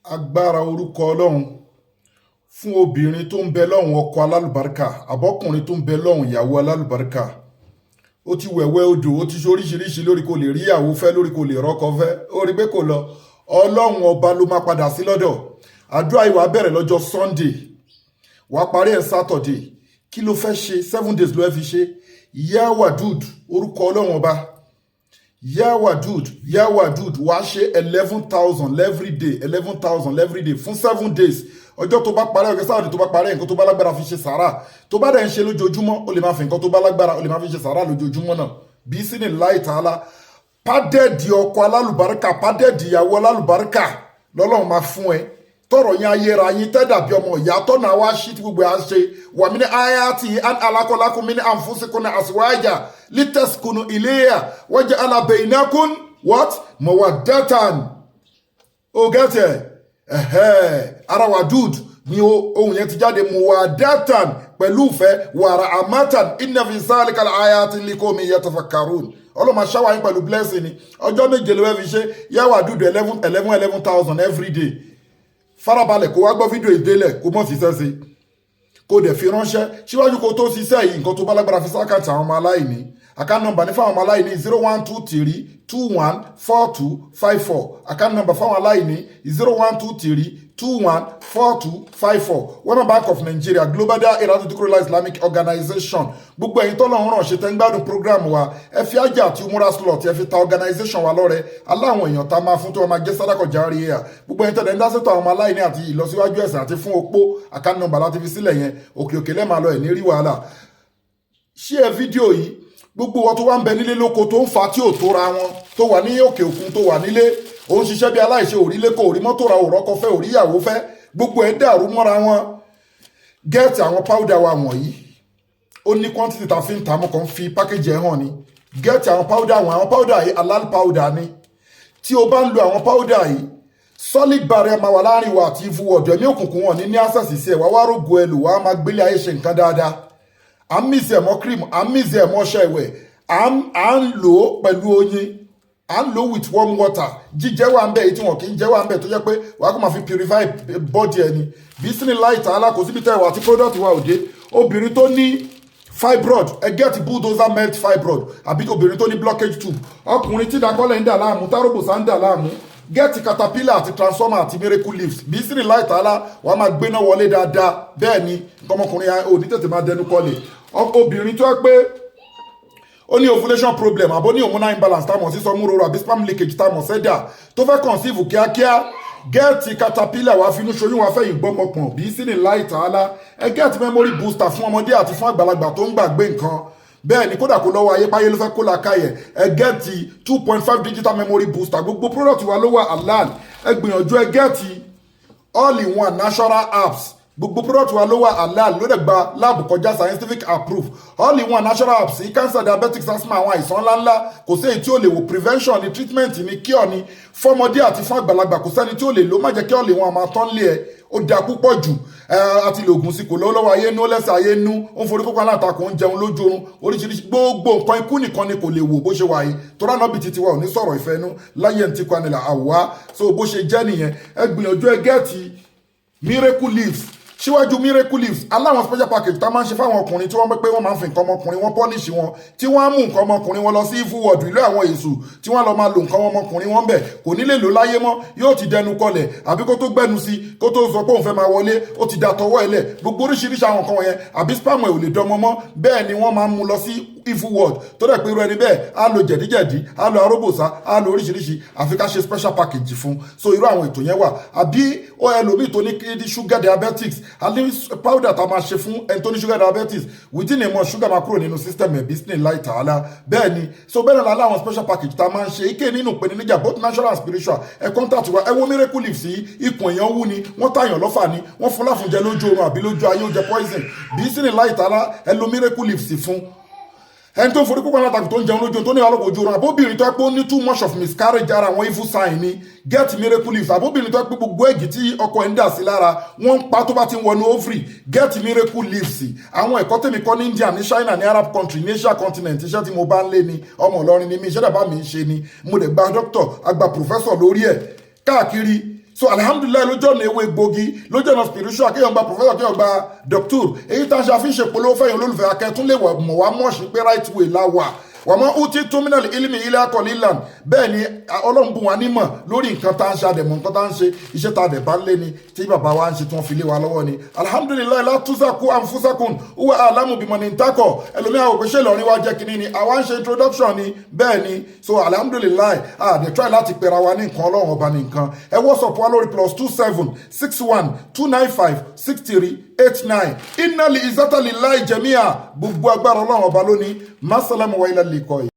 Agbára orúkọ Ọlọ́run fún obìnrin tó ń bẹ lọ́hùn ọkọ alálùbáríkà àbọ́kùnrin tó ń bẹ lọ́hùn ìyàwó alálùbáríkà. Ó ti wẹ̀wẹ́ odò, ó ti ṣoríṣiríṣi lórí kò lè rí ìyàwó fẹ́, lórí kò lè rọ́kọ fẹ́, ó rí pé kò lọ. Ọlọ́run ọba ló máa padà sí lọ́dọ̀. Àdúrà yìí wá bẹ̀rẹ̀ lọ́jọ́ Sunday, wá parí ẹ̀ Saturday. Kí ló fẹ́ ṣe? 7 days ló fẹ́ fi ṣe. Iyawo orúkọ Ọlọ́run ọba. Yawadud wàá ṣe 11,000 every day, 11,000 every day fún 7 days. Ọjọ́ tó bá parẹ́ ọjọ́ sáà tó bá parẹ́ nǹkan tó bá lágbára fi ṣe sàárà. Tó bá dẹ̀ ń ṣe lójoojúmọ́ ó lè máa fi nǹkan tó bá lágbára ó lè máa fi ṣe sàárà lójoojúmọ́ náà. Bí sí ní láì tààlà pádẹ́ẹ̀dì ọkọ alálùbáríkà pádẹ́ẹ̀dì ìyàwó alálùbáríkà lọ́lọ́run máa fún ẹ. Tọrọ yẹn ayéra yín tẹ́dàbí ọmọ ìyá tọ́nà wá ṣí tí gbogbo à ń ṣe wà mí ní ayati alákọ̀ọ́lákùn mi ní àǹfùsìkùn àṣìwájà lítẹ̀sìkùn iléyà wọ́n jẹ́ alábẹ̀yìnákùn what mawaddatan. O gẹ́tẹ̀ ara Wadud ni ohun yẹn ti jáde mawaddatan pẹ̀lú ìfẹ́ wàrà amatan inna fi zalika ayatin liqawmin yatafakkarun. Ọlọ́mọ aṣáwá yín pẹ̀lú blessing ni ọjọ́ méje ló fẹ́ fi ṣe Yawadud 11,000 every day. Farabalẹ̀ kó wá gbọ́ fídíò ìdélẹ̀ kó mọ̀ ṣiṣẹ́ sí kó dẹ̀ fi ránṣẹ́ síwájú kó tó ṣiṣẹ́ yìí nǹkan tó bá lágbára fi sákàtì àwọn ọmọ aláìní. Account number ní fáwọn ọmọ aláìní 0123214254. Account number fáwọn aláìní 0123214254. Women Bank of Nigeria Global Dahiratu Dhikrlahi Islamic Organization. Gbogbo ẹ̀yin tọ́lọ́run ràn ṣe tẹ́ ń gbádùn program wa ẹ fi ájà àti umura slot ẹ fi ta organization wa lọ́rẹ aláwọn èèyàn tá máa fún tó wọn máa jẹ́ sádàkọ̀ járe ẹ̀. Gbogbo ẹ̀yin tẹ́lẹ̀ ń dá sètò àwọn ọmọ aláìní àti ìlọsíwájú ẹ̀sìn àti fún opó. Account number láti fi sílẹ̀ yẹn òkè lẹ́ẹ̀ máa lọ ẹ̀ ní rí wàhálà. Share fídíò yìí gbogbo wọn tó wá ń bẹ nílé lóko tó ń fa tí ò tóra wọn tó wà ní òkè òkun tó wà nílé ó ń ṣiṣẹ́ bí aláìṣe òrílé kò rí mọ́tò ra òrọ́kọ fẹ́ òríyàwó fẹ́ gbogbo ẹ̀ dàrú mọ́ra wọn. Gẹ́ẹ̀tì àwọn powder wa wọ̀nyí ó ní quantity ta fi ń ta mọ́ kan fi package ẹ̀ hàn ni. Gẹ́ẹ̀tì àwọn powder wọn àwọn powder yìí halal powder ni. Tí o bá ń lo àwọn powder yìí solid barrier máa wà láàrin wa àti ìfú ọ̀dọ̀ ẹ̀mí òkùnkùn wọn ní access sí ẹ̀ wá rògbò ẹ̀ lò wá máa gbélé ayé ṣe nǹkan dáadáa. À ń mìsì ẹ̀mọ́ cream à ń mìsì ẹ̀mọ́ ọṣẹ ìwẹ̀ à ń lò ó pẹ̀lú oyin à ń lò ó with warm water jíjẹ́ wà ń bẹ̀ èyí tí wọ́n kì í jẹ́ wà ń bẹ̀ tó jẹ́ pé wàá kó máa fi purify body ẹni bí sí ní láì tààlà kò síbi tẹ́wọ̀ àti product wa òde. Obìnrin tó ní fibroid ẹ get bulldozer melt fibroid àbí obìnrin tó ní blockage tube ọkùnrin tí ìdákọ́lẹ̀ ń dà láàmú táròbòsà ń dà láàmú get caterpillar àti transformer àti miracle leaves bí sí ní láì tààlà wàá máa gbéná wọlé dáadáa bẹ́ẹ̀ ni ọmọkùnrin ò ní tètè máa dẹnu kọlẹ̀. Obìnrin tó yẹ pé ó ní ovulation problem àbó ní hormonal imbalance táwọn sí sọmúroro àbí sperm leakage táwọn sẹ́dà tó fẹ́ conceive kíákíá gẹ́ẹ̀tì caterpillar wàá finú ṣoyún wàá fẹ́yìn gbọ́mọpọ̀n bí sí ní láì tààlà ẹ gẹ́ẹ̀tì memory booster fún ọmọdé àti fún àgbàlagbà tó ń gbàgbé nǹkan bẹ́ẹ̀ ni kódà kó lọ́wọ́ ayépáyé ló fẹ́ kó làákàyè ẹ gẹ́ẹ̀tì 2.5 digital memory booster gbogbo product wa ló wà halal ẹ gbìyànjú ẹ gẹ́ẹ̀tì all in one natural apps gbogbo product wa ló wà halal ló dẹ̀ gba láàbù kọjá scientific approve all in one natural apps yìí cancer diabetes asthma àwọn àìsàn ńláńlá kò sí èyí tí ó lè wò prevention ni treatment ni cure ni fọmọdé àti fún àgbàlagbà kò sẹ́ni tí ó lè lò má jẹ́ kí all in one máa tán lé ẹ ó da púpọ̀ jù àti lògùn sí kò lọ́wọ́ ayé nú lẹ́sẹ̀ ayé nú ó ń forí kókó alátakò ń jẹun lójú oorun oríṣiríṣi gbogbo nǹkan ikú nìkan ni kò lè wò bó ṣe wà yìí tó ránà bíi titi wa ò ní sọ̀rọ̀ ìfẹ́ nú láyé ntí kwanilà àwòá so bó ṣe jẹ́ nìyẹn ẹ gbìyànjú ẹ gẹ́ẹ̀tì miracle leaves síwájú miracle leaves aláwọn special package tá máa ń ṣe fáwọn ọkùnrin tí wọ́n pé wọ́n máa ń fi nǹkan ọmọkùnrin wọn pọ́líṣì wọn tí wọ́n á mú nǹkan ọmọkùnrin wọn lọ sí evil world ìlú àwọn èṣù tí wọ́n lọ máa lo nǹkan ọmọkùnrin wọn bẹ̀ kò ní lè lò láyé mọ́ yóò ti dẹnu kọlẹ̀ àbí kó tó gbẹnu sí kó tó sọ pé òun fẹ́ máa wọlé ó ti da tọwọ́ ẹlẹ̀ gbogbo oríṣiríṣi àwọn nǹkan wọ̀nyẹn àbí spam ẹ̀ ò lè dánmọ́ mọ́ bẹ́ẹ̀ ni wọ́n máa ń mú lọ sí evil world tó dẹ̀ pé irú ẹni bẹ́ẹ̀ á lo jẹ̀díjẹ̀dí á lo aróbòsá á lo oríṣiríṣi àfi ká ṣe special package fún so irú àwọn ètò yẹn wà àbí ó ẹlòmíì tó ní sugar diabetics àní powder tá a máa ṣe fún ẹni tó ní sugar diabetes within a month sugar máa kúrò nínú system ẹ̀ business láì tààlà bẹ́ẹ̀ ni so bẹ́ẹ̀ náà láwọn special package tá a máa ń ṣe ike nínú ìpèníjà both natural and spiritual ẹ contact wa ẹ wo miracle leaf sí ikùn èèyàn wú ni wọ́n tààyàn lọ́fà ni wọ́n fún láfúnjẹ lójú oorun àbí lójú ayé ó jẹ poison business láì tààlà ẹ lo miracle leaf sí fún ẹni tó ń forí kókó alátakò tó ń jẹun lójú tó ní ọlọ́pàá ojú oorun àbóbìnrin tó ẹ pé ó ní too much of miscarriage ara àwọn evil sign ni get miracle leaves àbóbìnrin tó ẹ pé gbogbo ẹ̀gì tí ọkọ ẹ̀ ń dà sí lára wọ́n ń pa tó bá ti ń wọnú ovary get miracle leaves àwọn ẹ̀kọ́ tèmi kọ́ ní India ní China ní Arab country ní Asia continent iṣẹ́ tí mo bá ń lé ni ọmọ Ìlọrin ni mi iṣẹ́ dàbá mi ń ṣe ni mo lè gba doctor àgbà professor lórí ẹ̀ káàkiri so alhamdulillah lójọ́ ọ̀nà ewé gbòógì lójọ́ ọ̀nà spiritual kéèyàn gba professor kéèyàn gba doctor èyí tá a ṣe àfihàn polówó fẹ́yìn olólùfẹ́ akẹ́tún lè mọ̀ wá mọ̀ọ́sì pé right way la wà wàmọ́ uti tómìnà ilmi ilé akọ̀lílan bẹ́ẹ̀ ni ọlọ́run bùn wá nímọ̀ lórí nǹkan tá à ń ṣe àdẹ̀mọ̀ nǹkan tá à ń ṣe iṣẹ́ tá a dẹ̀ bá ń lé ni tí bàbá wa ń ṣe tí wọ́n fi lé wa lọ́wọ́ ni alhamdulilayi látúnṣàkú anfusakun uwa alamu bimoni ntakọ ẹlòmíà òpè ṣe lọrin wa jẹ́ kínní ni àwa ń ṣe introduction ni bẹ́ẹ̀ ni so alhamdulilayi àdè try láti pera wa ní nǹkan ọlọ́run ọba ní nǹkan ẹ WhatsApp wa lórí +2761295638 innali izata lillahi jami'a gbogbo agbára ọlọ́run ọba lónìí masalamu wa ilal liqa'i.